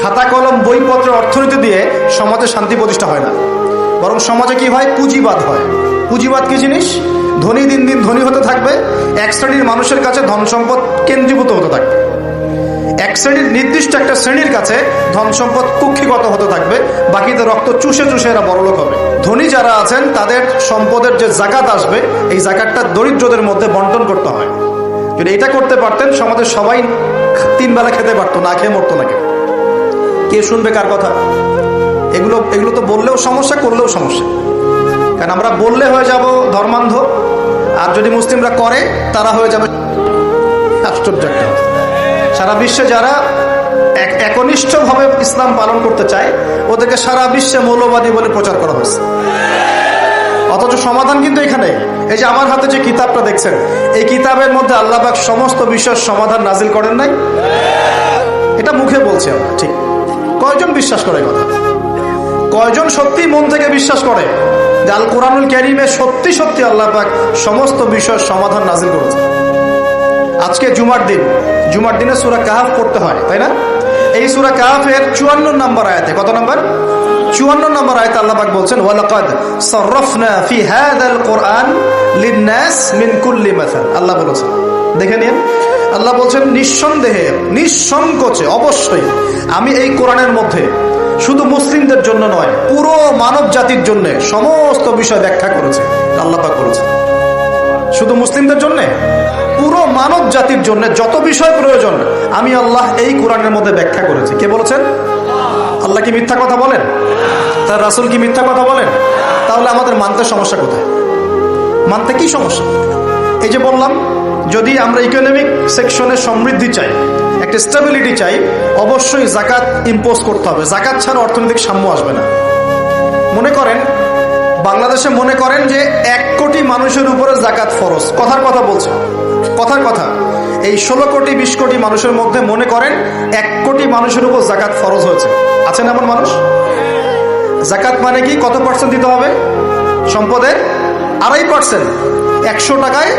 খাতা কলম বইপত্র অর্থনীতি দিয়ে সমাজে শান্তি প্রতিষ্ঠা হয় না, বরং সমাজে কি হয়? পুঁজিবাদ হয়। পুঁজিবাদ কি জিনিস? ধনী দিন দিন ধনী হতে থাকবে, এক শ্রেণীর মানুষের কাছে ধন সম্পদ কেন্দ্রীভূত হতে থাকবে, এক শ্রেণীর নির্দিষ্ট একটা শ্রেণীর কাছে ধন সম্পদ কুক্ষিগত হতে থাকবে, বাকিদের রক্ত চুষে চুষে এরা বড়লোক হবে। ধনী যারা আছেন তাদের সম্পদের যে জাকাত আসবে, এই জাকাতটা দরিদ্রদের মধ্যে বন্টন করতে হয়। যদি এটা করতে পারতেন, সমাজের সবাই 3 বেলা খেতে পারতো, না খেয়ে মরতো না। কে শুনবে কার কথা? এগুলো তো বললেও সমস্যা, করলেও সমস্যা। কারণ আমরা বললে হয়ে যাব ধর্মান্ধ, আর যদি মুসলিমরা করে তারা হয়ে যাবে আশ্চর্য একটা। সারা বিশ্বে যারা একনিষ্ঠভাবে ইসলাম পালন করতে চায়, ওদেরকে সারা বিশ্বে মৌলবাদী বলে প্রচার করা হয়েছে। অথচ সমাধান কিন্তু এখানে। এই যে আমার হাতে যে কিতাবটা দেখছেন, এই কিতাবের মধ্যে আল্লাহ পাক সমস্ত বিষয়ের সমাধান নাজিল করেন নাই? এটা মুখে বলছি আমরা, ঠিক। কয়জন বিশ্বাস করে কথা? কয়জন সত্যি মন থেকে বিশ্বাস করে যে আল কোরআনুল কারীমে সত্যি সত্যি আল্লাহ পাক সমস্ত বিষয়ের সমাধান নাজিল করেছে? আজকে জুমার দিনে সূরা কাহফ পড়তে হয়, তাই না? এই সূরা কাহফের 54 নম্বর আয়াতে, কত নম্বর? 54 নম্বর আয়াতে আল্লাহ পাক বলছেন, ওয়ালাকাদ সাররাফনা ফি হাযাল কুরআন লিন-নাস মিন কুল্লি মাসাল। আল্লাহ বলেছেন, দেখে নিন, আল্লাহ বলছেন নিঃসন্দেহে, নিঃসংকোচে, অবশ্যই আমি এই কোরআনের মধ্যে শুধু মুসলিমদের জন্য নয়, পুরো মানব জাতির জন্য সমস্ত বিষয় ব্যাখ্যা করেছে। আল্লাহ পাক বলেছেন শুধু মুসলিমদের জন্য, পুরো মানব জাতির জন্য যত বিষয় প্রয়োজন আমি আল্লাহ এই কোরআনের মধ্যে ব্যাখ্যা করেছি। কে বলেছেন? আল্লাহ কি মিথ্যা কথা বলেন? তার রাসূল কি মিথ্যা কথা বলেন? তাহলে আমাদের মানতে সমস্যা কোথায়? মানতে কি সমস্যা? এই যে বললাম, যদি আমরা ইকোনমিক সেকশনে সমৃদ্ধি চাই, একটা স্টেবিলিটি চাই, অবশ্যই জাকাত ইম্পোজ করতে হবে। জাকাত ছাড়া অর্থনৈতিক সাম্য আসবে না। মনে করেন বাংলাদেশে মনে করেন যে 1 কোটি মানুষের উপরে জাকাত ফরজ, কথার কথা বলছে, কথার কথা। এই 16 কোটি 20 কোটি মানুষের মধ্যে মনে করেন 1 কোটি মানুষের উপর জাকাত ফরজ হয়েছে। আছেন এমন মানুষ? জাকাত মানে কি? কত পার্সেন্ট দিতে হবে সম্পদের? 2.5%। 100 টাকায়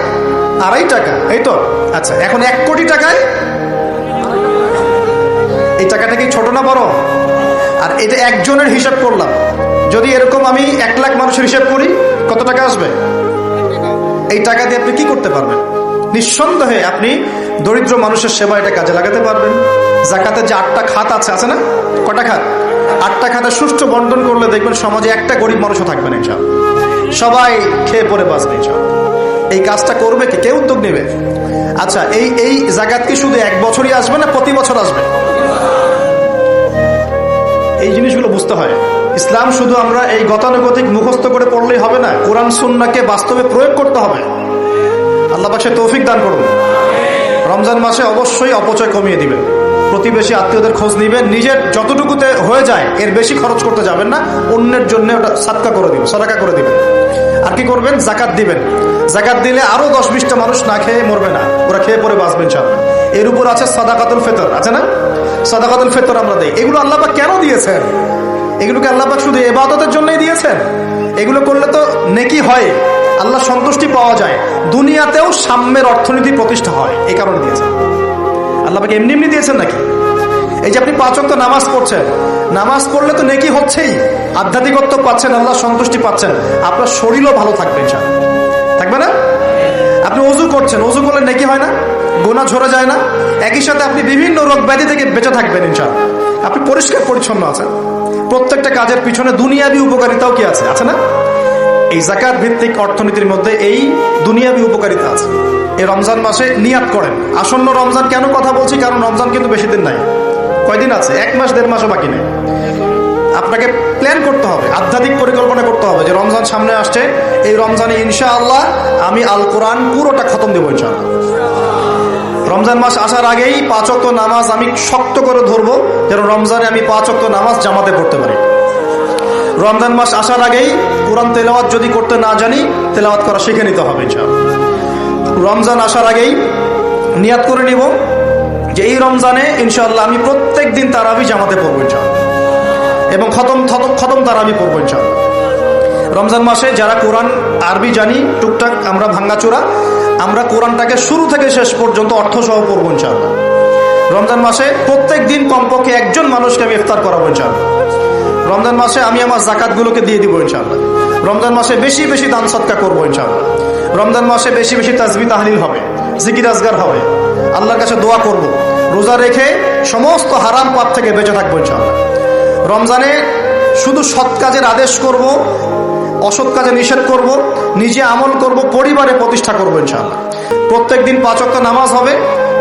2.5 টাকা, এই তো। আচ্ছা, এখন 1 কোটি টাকায় এই টাকাটা কি ছোট না বড়? আর এটা একজনের হিসাব করলাম, যদি এরকম আমি 1 লাখ মানুষের হিসাব করি, কত টাকা আসবে? এই টাকা দিয়ে আপনি কি করতে পারবেন? নিঃসন্দেহে আপনি দরিদ্র মানুষের সেবা এটা কাজে লাগাতে পারবেন। জাকাতের যে 8টা খাত আছে না? কটা খাত? 8টা খাতে সুষ্ঠু বন্টন করলে দেখবেন সমাজে একটা গরিব মানুষও থাকবে না ইনশাআল্লাহ। সবাই খেয়ে পরে বাঁচবে ইনশাআল্লাহ। এই কাজটা করবে কি? কে উদ্যোগ নেবে? আচ্ছা, এই জাকাত কি শুধু 1 বছরই আসবে না প্রতি বছর আসবে? এই জিনিসগুলো বুঝতে হয়। ইসলাম শুধু আমরা এই গতানুগতিক মুখস্থ করে পড়লেই হবে না, কোরআন সুন্নাহকে বাস্তবে প্রয়োগ করতে হবে। আল্লাহ পাক সে তৌফিক দান করুন। রমজান মাসে অবশ্যই অপচয় কমিয়ে দিবেন, প্রতিবেশী আত্মীয়দের খোঁজ নিবেন, নিজের যতটুকুতে হয়ে যায় এর বেশি খরচ করতে যাবেন না, অন্যের জন্য ওটা সাদকা করে দিবেন, সদাকা করে দিবেন। আর কি করবেন? জাকাত দিবেন। জাকাত দিলে আরো 10-20টা মানুষ না খেয়ে মরবে না, ওরা খেয়ে পরে বাঁচবে ইনশাআল্লাহ। এর উপর আছে সাদাকাতুল ফিতর, আছে না? সাদাকাতুল ফিতর আমরা দেই। এগুলো আল্লাহ পাক কেন দিয়েছেন? এগুলোকে আল্লাহ পাক শুধু ইবাদতের জন্যই দিয়েছেন? এগুলো করলে তো নেকি হয়, আল্লাহ সন্তুষ্টি পাওয়া যায়, দুনিয়াতেও সাম্যের অর্থনীতি প্রতিষ্ঠা হয়, এই কারণে দিয়েছেন। আল্লাহ পাক এমনি এমনি দিয়েছেন নাকি? এই যে আপনি 5 ওয়াক্ত নামাজ পড়ছেন, নামাজ পড়লে তো নেকি হচ্ছেই, আধ্যাত্মিকত্ব পাচ্ছেন, আল্লাহ সন্তুষ্টি পাচ্ছেন, আপনার শরীরও ভালো থাকবে ইনশাআল্লাহ, থাকবে না? আপনি ওযু করছেন, ওযু করলে নেকি হয় না? গুনাহ ঝরে যায় না? একই সাথে আপনি বিভিন্ন রোগ ব্যাধি থেকে বেঁচে থাকবেন ইনশাআল্লাহ। আপনি পরিষ্কার পরিচ্ছন্ন আছেন। প্রত্যেকটা কাজের পিছনে দুনিয়াবি উপকারিতাও কি আছে? আছে না? এই যাকাত ভিত্তিক অর্থনীতির মধ্যে এই দুনিয়াবি উপকারিতা আছে। এই রমজান মাসে নিয়াত করেন। আসন্ন রমজান কেন কথা বলছি? কারণ রমজান কিন্তু বেশি দিন নাই, কয়দিন আছে? 1 মাস 1.5 মাসও বাকি নেই। আপনাকে প্ল্যান করতে হবে, আধ্যাত্মিক পরিকল্পনা করতে হবে যে রমজান সামনে আসছে, এই রমজানে ইনশাআল্লাহ আমি আল কোরআন পুরোটা খতম দেবো ইনশাআল্লাহ। রমজান মাস আসার আগেই 5 ওয়াক্ত নামাজ আমি শক্ত করে ধরবো, যেন রমজানে আমি 5 ওয়াক্ত নামাজ জামাতে পড়তে পারি। রমজান মাস আসার আগেই কোরআন তেলাওয়াত যদি করতে না জানি, তেলাওয়াত করা শিখে নিতে হবে ইনশাআল্লাহ। রমজান আসার আগেই নিয়াত করে নিব যে এই রমজানে ইনশাআল্লাহ আমি প্রত্যেক দিন তারাবি জামাতে পড়বো ইনশাআল্লাহ, এবং খতম তারাবি পড়বো ইনশাআল্লাহ। রমজান মাসে যারা কোরআন আরবি জানি টুকটাক আমরা ভাঙ্গাচোরা, আমরা কোরআনটাকে শুরু থেকে শেষ পর্যন্ত অর্থ সহ পড়বো ইনশাআল্লাহ। রমজান মাসে প্রত্যেক দিন কমপক্ষে একজন মানুষকে আমি ইফতার করাবো ইনশাআল্লাহ। রমজান মাসে আমি আমার জাকাতগুলোকে দিয়ে দিব ইনশাআল্লাহ। রমজান মাসে বেশি বেশি দান সদকা করবো ইনশাআল্লাহ। রমজান মাসে বেশি বেশি তাসবিহ তাহলিল হবে, জিকির আজগার হবে, আল্লাহর কাছে দোয়া করব, রোজা রেখে সমস্ত হারাম পাপ থেকে বেঁচে থাকবো ইনশাআল্লাহ। রমজানে শুধু সৎ কাজের আদেশ করব, অসৎ কাজে নিষেধ করব, নিজে আমল করব, পরিবারে প্রতিষ্ঠা করবো ইনশাআল্লাহ। প্রত্যেক দিন 5 ওয়াক্ত নামাজ হবে,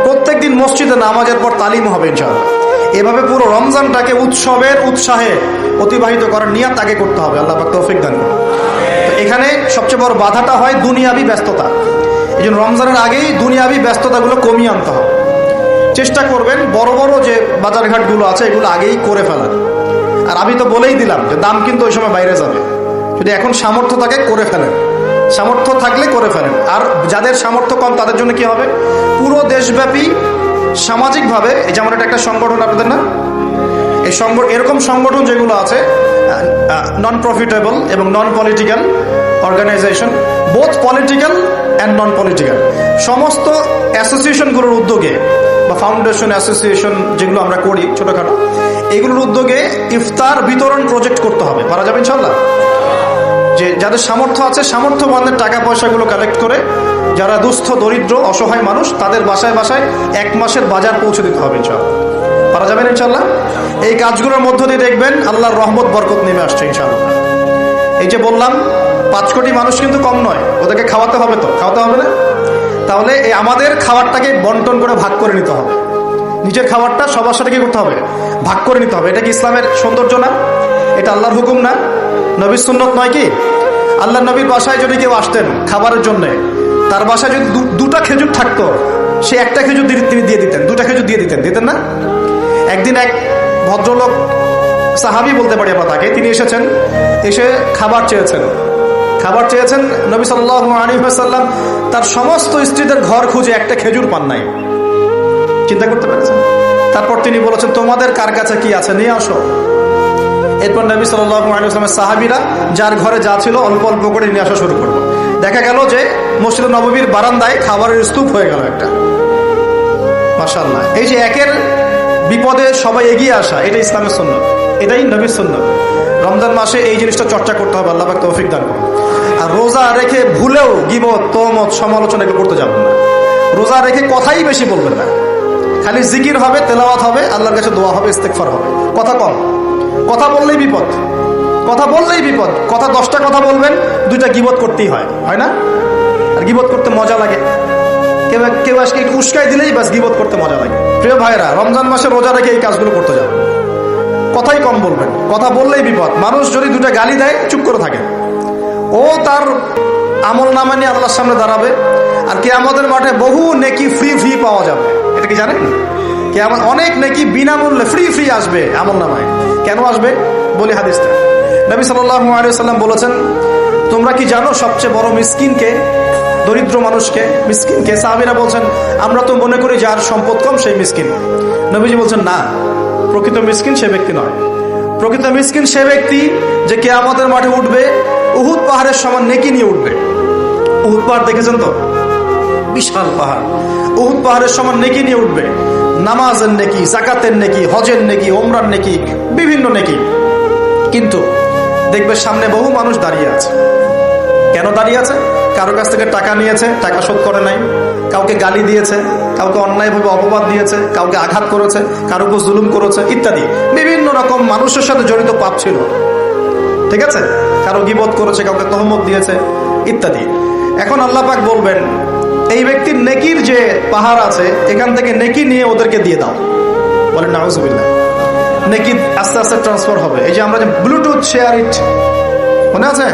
প্রত্যেক দিন মসজিদে নামাজের পর তালিম হবে ইনশাআল্লাহ। এভাবে পুরো রমজানটাকে উৎসবের উৎসাহে অতিবাহিত করার নিয়ত আগে করতে হবে। আল্লাহ পাক তৌফিক দান করুন। তো এখানে সবচেয়ে বড় বাধাটা হয় দুনিয়াবি ব্যস্ততা। এই জন্য রমজানের আগেই দুনিয়াবি ব্যস্ততাগুলো কমিয়ে আনতে হবে। চেষ্টা করবেন বড় বড় যে বাজারঘাটগুলো আছে এগুলো আগেই করে ফেলার। আর আমি তো বলেই দিলাম যে দাম কিন্তু ওই সময় বাইরে যাবে। যদি এখন সামর্থ্য থাকে করে ফেলেন, সামর্থ্য থাকলে করে ফেলেন। আর যাদের সামর্থ্য কম তাদের জন্য কি হবে, পুরো দেশব্যাপী সামাজিকভাবে, যেমন এটা একটা সংগঠন আপনাদের না, এই এরকম সংগঠন যেগুলো আছে নন প্রফিটেবল এবং non political organisation, both political and non political, সমস্ত অ্যাসোসিয়েশনগুলোর উদ্যোগে বা ফাউন্ডেশন অ্যাসোসিয়েশন যেগুলো আমরা করি ছোটখাটো, এগুলোর উদ্যোগে ইফতার বিতরণ প্রজেক্ট করতে হবে। পারা যাবে ইনশাল্লাহ। যে যাদের সামর্থ্য আছে সামর্থ্যবানদের টাকা পয়সাগুলো কালেক্ট করে যারা দুস্থ দরিদ্র অসহায় মানুষ তাদের বাসায় বাসায় 1 মাসের বাজার পৌঁছে দিতে হবে ইনশাআল্লাহ। পারা যাবেন ইনশাআল্লাহ। এই কাজগুলোর মধ্য দিয়ে দেখবেন আল্লাহর রহমত বরকত নেমে আসছে ইনশাআল্লাহ। এই যে বললাম 5 কোটি মানুষ কিন্তু কম নয়, ওদেরকে খাওয়াতে হবে, তো খাওয়াতে হবে না? তাহলে এই আমাদের খাবারটাকে বন্টন করে ভাগ করে নিতে হবে। নিজের খাবারটা সবার সাথে কি করতে হবে, ভাগ করে নিতে হবে। এটা কি ইসলামের সৌন্দর্য না? এটা আল্লাহর হুকুম না? নবীর সুন্নত নয় কি? আল্লাহ নবীর বাসায় যদি কেউ আসতেন খাবারের জন্য, তার বাসায় যদি 2টা খেজুর থাকতো, সে 1টা খেজুর তিনি দিয়ে দিতেন, 2টা খেজুর দিয়ে দিতেন না? একদিন এক ভদ্রলোক, সাহাবী বলতে পারি আমরা তাকে, তিনি এসেছেন, এসে খাবার চেয়েছেন। নবী সাল্লাল্লাহু আলাইহি ওয়াসাল্লাম তার সমস্ত স্ত্রীদের ঘর খুঁজে 1টা খেজুর পান নাই। চিন্তা করতে পেরেছেন? তারপর তিনি বলেছেন তোমাদের কার কাছে কি আছে নিয়ে আসো। এরপর নবী সাল্লাল্লাহু আলাইহি ওয়াসাল্লামের সাহাবীরা যার ঘরে যা ছিল অল্প অল্প করে নিয়ে আসা শুরু করলো। দেখা গেল যে মসজিদ নববীর বারান্দায় খাবারের স্তূপ হয়ে গেল একটা। মাশাআল্লাহ। এই যে একের বিপদে সবাই এগিয়ে আসা, এটা ইসলামের সুন্নাত, এটাই নবীর সুন্নাত। রমজান মাসে এই জিনিসটা চর্চা করতে হবে। আল্লাহ পাক তৌফিক দান করুন। আর রোজা রেখে ভুলেও গীবত, তহমত, সমালোচনা এগুলো করতে যাবেন না। রোজা রেখে কথাই বেশি বলবেন না, খালি জিকির হবে, তেলাওয়াত হবে, আল্লাহর কাছে দোয়া হবে, ইস্তেগফার হবে। কথা কম, কথা বললেই বিপদ, কথা বললেই বিপদ। কথা 10টা কথা বলবেন, 2টা গীবত করতেই হয় না? আর গীবত করতে মজা লাগে। কেউ আজকে একটু উস্কাই দিলেই বাস গীবত করতে মজা লাগে। প্রিয় ভাইরা, রমজান মাসে রোজা রেখে এই কাজগুলো করতে যাবেন। কথাই কম বলবেন, কথা বললেই বিপদ। মানুষ যদি 2টা গালি দেয় চুপ করে থাকে, ও তার আমল নামা নিয়ে আল্লাহর সামনে দাঁড়াবে। আর কিয়ামতের মাঠে বহু নেকি ফ্রি পাওয়া যাবে। এটা কি জানেন? কিয়ামত অনেক নেকি বিনামূল্যে ফ্রি আসবে আমল নামায়। কেন আসবে বলি হাদিসটা। নবী সাল্লাল্লাহু আলাইহি ওয়াসাল্লাম বলেছেন, তোমরা কি জানো সবচেয়ে বড় মিসকিনকে, দরিদ্র মানুষকে, মিসকিনকে? সাহাবীরা বলছেন, আমরা তো মনে করি যার সম্পদ কম সেই মিসকিন। নবীজি বলছেন, না, প্রকৃত মিসকিন সে ব্যক্তি নয়। প্রকৃত মিসকিন সে ব্যক্তি যে কিয়ামতের মাঠে উঠবে উহুদ পাহাড়ের সমান নেকি নিয়ে উঠবে। উহুদ পাহাড় দেখেছেন তো? বিশাল পাহাড়। উহুদ পাহাড়ের সমান নেকি নিয়ে উঠবে। নামাজের নেকি, যাকাতের নেকি, হজের নেকি, ওমরার নেকি, বিভিন্ন নেকি। কিন্তু দেখবে সামনে বহু মানুষ দাঁড়িয়ে আছে। কেন দাঁড়িয়ে আছে? কারো কাছ থেকে টাকা নিয়েছে, টাকা শোধ করে নাই, কাউকে গালি দিয়েছে, কাউকে অন্যায়ভাবে অপবাদ দিয়েছে, কাউকে আঘাত করেছে, কারো উপর জুলুম করেছে, ইত্যাদি বিভিন্ন রকম মানুষের সাথে জড়িত পাপ ছিল। ঠিক আছে? কারো গীবত করেছে, কাউকে তহমত দিয়েছে, ইত্যাদি। এখন আল্লাহ পাক বলবেন, এই ব্যক্তির নেকির যে পাহাড় আছে এখান থেকে নেকি নিয়ে ওদেরকে দিয়ে দাও। বলেন নাউজুবিল্লাহ। নেকি আস্তে আস্তে ট্রান্সফার হবে। এই যে আমরা যে ব্লুটুথ শেয়ার ইট, মনে আছে?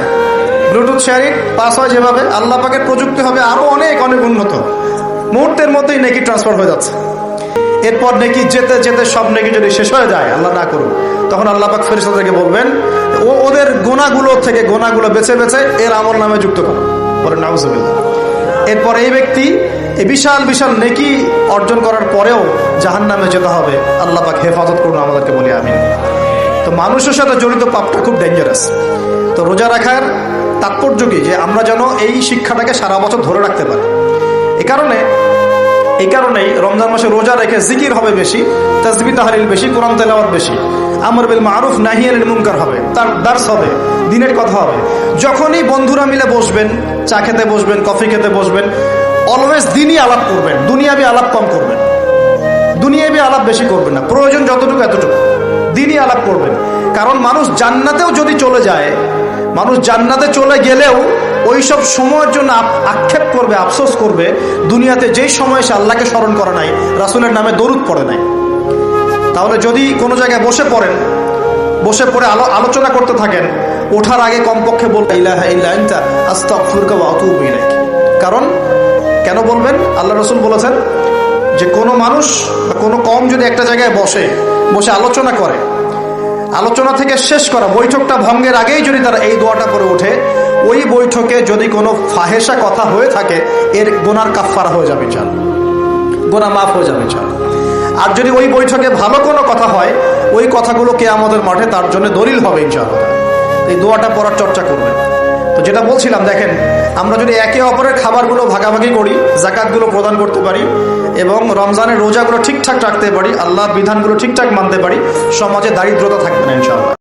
ব্লুটুথ শেয়ার ইট পাস হয় যেভাবে, আল্লাহ পাকের প্রযুক্তি হবে আরো অনেক উন্নত। মুহূর্তের মধ্যেই নেকি ট্রান্সফার হয়ে যাচ্ছে। এরপর নেকি যেতে যেতে সব নেকি যদি শেষ হয়ে যায়, আল্লাহ না করুন, তখন আল্লাহ পাক ফেরেশতাদেরকে বলবেন, ওদের গোনাগুলো থেকে গোনাগুলো বেছে বেছে এর আমল নামে যুক্ত করো। বলেন নাউজুবিল্লাহ। এরপর এই ব্যক্তি এই বিশাল নেকি অর্জন করার পরেও জাহান্নামে যেতে হবে। আল্লাহ পাক হেফাজত করুন আমাদেরকে, বলি আমিন। তো মানুষের সাথে জড়িত পাপটা খুব ডেঞ্জারাস। তো রোজা রাখার তাৎপর্য কি? যে আমরা যেন এই শিক্ষাটাকে সারা বছর ধরে রাখতে পারি। এ কারণে এই কারণেই রমজান মাসে রোজা রেখে জিকির হবে বেশি, তাসবিহ তাহলিল বেশি, কোরআন তেলাওয়াত বেশি, আমর বিল মারুফ নাহি আনিল মুনকার হবে, তার দার্স হবে, দিনের কথা হবে। যখনই বন্ধুরা মিলে বসবেন, চা খেতে বসবেন, কফি খেতে বসবেন, অলওয়েজ দিনই আলাপ করবেন, দুনিয়াবি আলাপ কম করবেন, দুনিয়াবি আলাপ বেশি করবেন না, প্রয়োজন যতটুকু এতটুকু দিনই আলাপ করবেন। কারণ মানুষ জান্নাতেও যদি চলে যায়, মানুষ জান্নাতে চলে গেলেও ওই সব সময়ের জন্য আক্ষেপ করবে, আফসোস করবে, দুনিয়াতে যেই সময় সে আল্লাহকে স্মরণ করে নাই, রাসূলের নামে দরুদ পড়ে নাই। তাহলে যদি কোনো জায়গায় বসে পড়েন, বসে পড়ে আলোচনা করতে থাকেন, ওঠার আগে কমপক্ষে বলবেন ইলাহা ইল্লা আনতা আস্তাগফিরুকা ওয়া আতুবু ইলাইক। কারণ কেন বলবেন? আল্লাহ রাসূল বলেছেন যে কোনো মানুষ বা কোনো কওম যদি একটা জায়গায় বসে আলোচনা করে, আলোচনা থেকে শেষ করা বৈঠকটা ভঙ্গের আগেই যদি তারা এই দোয়াটা করে ওঠে, ওই বৈঠকে যদি কোনো ফাহেসা কথা হয়ে থাকে, এর গুনার কাফফারা হয়ে যাবে ইনশাআল্লাহ, গুনাহ মাফ হয়ে যাবে ইনশাআল্লাহ। আর যদি ওই বৈঠকে ভালো কোনো কথা হয়, ওই কথাগুলো কিয়ামতের মাঠে তার জন্য দলিল হবে ইনশাআল্লাহ। এই দোয়াটা পড়ার চর্চা করবেন। তো যেটা বলছিলাম, দেখেন আমরা যদি একে অপরের খাবারগুলো ভাগাভাগি করি, যাকাতগুলো প্রদান করতে পারি এবং রমজানের রোজাগুলো ঠিকঠাক রাখতে পারি, আল্লাহর বিধানগুলো ঠিকঠাক মানতে পারি, সমাজে দারিদ্রতা থাকবে না ইনশাআল্লাহ।